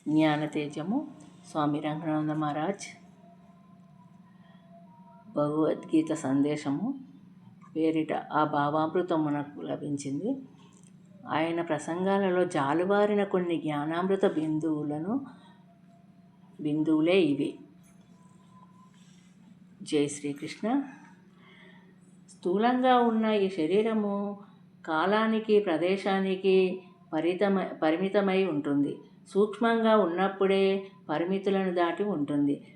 జ్ఞానతేజము స్వామి రంగనాథ మహారాజ్ భగవద్గీత సందేశము పేరిట ఆ భావామృతం మనకు లభించింది. ఆయన ప్రసంగాలలో జాలువారిన కొన్ని జ్ఞానామృత బిందువులే ఇవి. జై శ్రీకృష్ణ. స్థూలంగా ఉన్న ఈ శరీరము కాలానికి ప్రదేశానికి పరిమితమై ఉంటుంది. సూక్ష్మంగా ఉన్నప్పుడే పరిమితులను దాటి ఉంటుంది.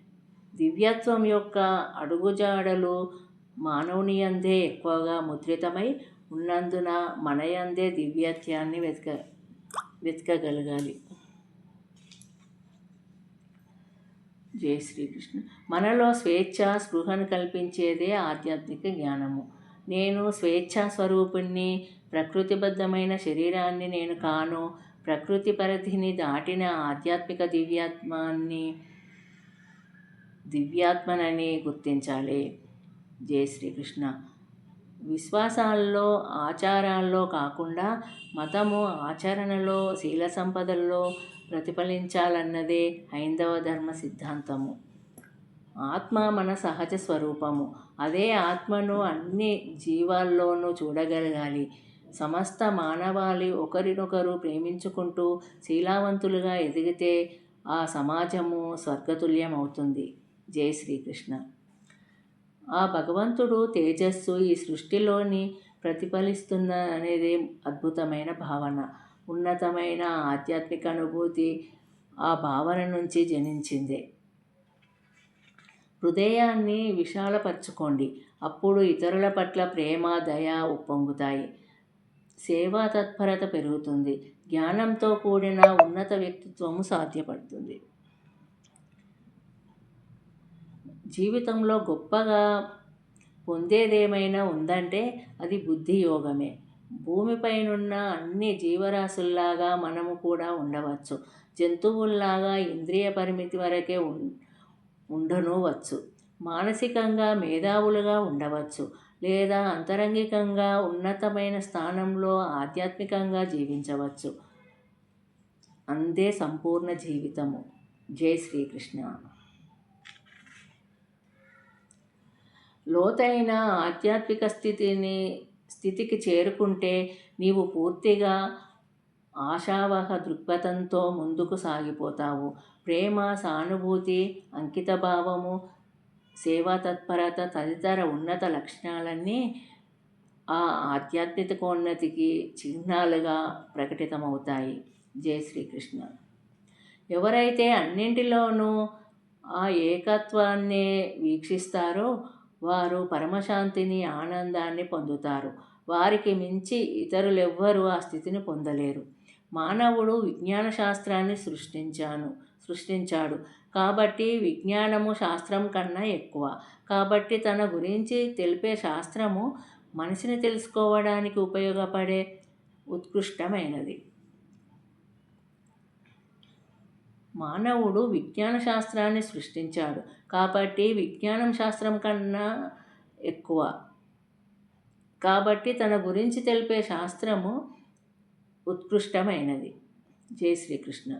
దివ్యత్వం యొక్క అడుగుజాడలు మానవునియందే ఎక్కువగా ముద్రితమై ఉన్నందున మనయందే దివ్యత్వాన్ని వెతకగలగాలి. జై శ్రీకృష్ణ. మనలో స్వేచ్ఛ స్పృహను కల్పించేదే ఆధ్యాత్మిక జ్ఞానము. నేను స్వేచ్ఛా స్వరూపుణ్ణి, ప్రకృతిబద్ధమైన శరీరాన్ని నేను కాను, ప్రకృతి పరిధిని దాటిన ఆధ్యాత్మిక దివ్యాత్మనని గుర్తించాలి. జై శ్రీకృష్ణ. విశ్వాసాల్లో ఆచారాల్లో కాకుండా మతము ఆచరణలో శీల సంపదల్లో ప్రతిఫలించాలన్నదే హైందవ ధర్మ సిద్ధాంతము. ఆత్మ మన సహజ స్వరూపము. అదే ఆత్మను అన్ని జీవాల్లోనూ చూడగలగాలి. సమస్త మానవాళి ఒకరినొకరు ప్రేమించుకుంటూ శీలావంతులుగా ఎదిగితే ఆ సమాజము స్వర్గతుల్యమవుతుంది. జై శ్రీకృష్ణ. ఆ భగవంతుడు తేజస్సు ఈ సృష్టిలోని ప్రతిఫలిస్తున్న అనేది అద్భుతమైన భావన. ఉన్నతమైన ఆధ్యాత్మిక అనుభూతి ఆ భావన నుంచి జనించిందే. హృదయాన్ని విశాలపరచుకోండి. అప్పుడు ఇతరుల పట్ల ప్రేమ, దయ ఉప్పొంగుతాయి. సేవా తత్పరత పెరుగుతుంది. జ్ఞానంతో కూడిన ఉన్నత వ్యక్తిత్వము సాధ్యపడుతుంది. జీవితంలో గొప్పగా పొందేదేమైనా ఉందంటే అది బుద్ధి యోగమే. భూమిపైనున్న అన్ని జీవరాశుల్లాగా మనము కూడా ఉండవచ్చు. జంతువుల్లాగా ఇంద్రియ పరిమితి వరకే ఉండనూవచ్చు. మానసికంగా మేధావులుగా ఉండవచ్చు. లేదా అంతరంగికంగా ఉన్నతమైన స్థానంలో ఆధ్యాత్మికంగా జీవించవచ్చు. అందే సంపూర్ణ జీవితము. జై శ్రీకృష్ణ. లోతైన ఆధ్యాత్మిక స్థితికి చేరుకుంటే నీవు పూర్తిగా ఆశావహ దృక్పథంతో ముందుకు సాగిపోతావు. ప్రేమ, సానుభూతి, అంకితభావము, సేవా తత్పరత తదితర ఉన్నత లక్షణాలన్నీ ఆ ఆధ్యాత్మికోన్నతికి చిహ్నాలుగా ప్రకటితమవుతాయి. జై శ్రీకృష్ణ. ఎవరైతే అన్నింటిలోనూ ఆ ఏకత్వాన్నే వీక్షిస్తారో వారు పరమశాంతిని, ఆనందాన్ని పొందుతారు. వారికి మించి ఇతరులెవ్వరూ ఆ స్థితిని పొందలేరు. మానవుడు విజ్ఞాన శాస్త్రాన్ని సృష్టించాడు కాబట్టి విజ్ఞానము శాస్త్రం కన్నా ఎక్కువ. కాబట్టి తన గురించి తెలిపే శాస్త్రము మనిషిని తెలుసుకోవడానికి ఉపయోగపడే ఉత్కృష్టమైనది. మానవుడు విజ్ఞాన శాస్త్రాన్ని సృష్టించాడు కాబట్టి విజ్ఞానం శాస్త్రం కన్నా ఎక్కువ. కాబట్టి తన గురించి తెలిపే శాస్త్రము ఉత్కృష్టమైనది. జై శ్రీకృష్ణ.